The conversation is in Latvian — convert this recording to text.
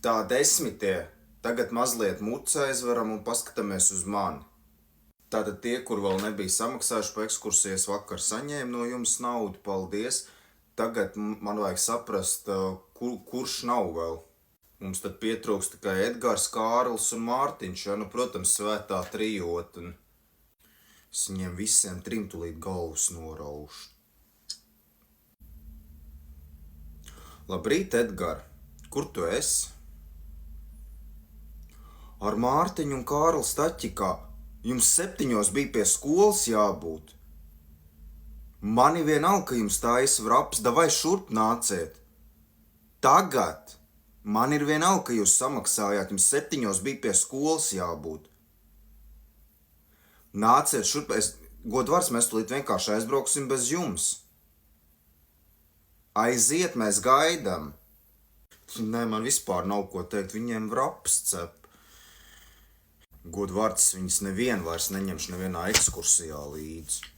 Tā 10. Tagad mazliet mucu aizveram un paskatāmies uz mani. Tātad tie, kur vēl nebija samaksājuši pa ekskursijas, vakar saņēma no jums naudu, paldies. Tagad man vajag saprast, kurš nav vēl. Mums tad pietrūks tikai Edgars, Kārlis un Mārtiņš, ja? Nu, protams, svētā trijota. Es viņiem visiem trim tulīt galvas noraušu. Labrīt, Edgar! Kur tu esi? Ar Mārtiņu un Kārli Staķikā. Jums 7 bija pie skolas jābūt. Mani vienalga, ka jums taisa vraps, davai šurp nāciet. Tagad! Man ir vienalga, ka jūs samaksājāt, jums 7 bija pie skolas jābūt. Nāciet šurp, godvārds, mēs tulīt vienkārši aizbrauksim bez jums. Aiziet, mēs gaidām. Nē, man vispār nav ko teikt, viņiem vraps cep. Godvārds, viņas nevienu vairs neņemšu nevienā ekskursijā līdzi.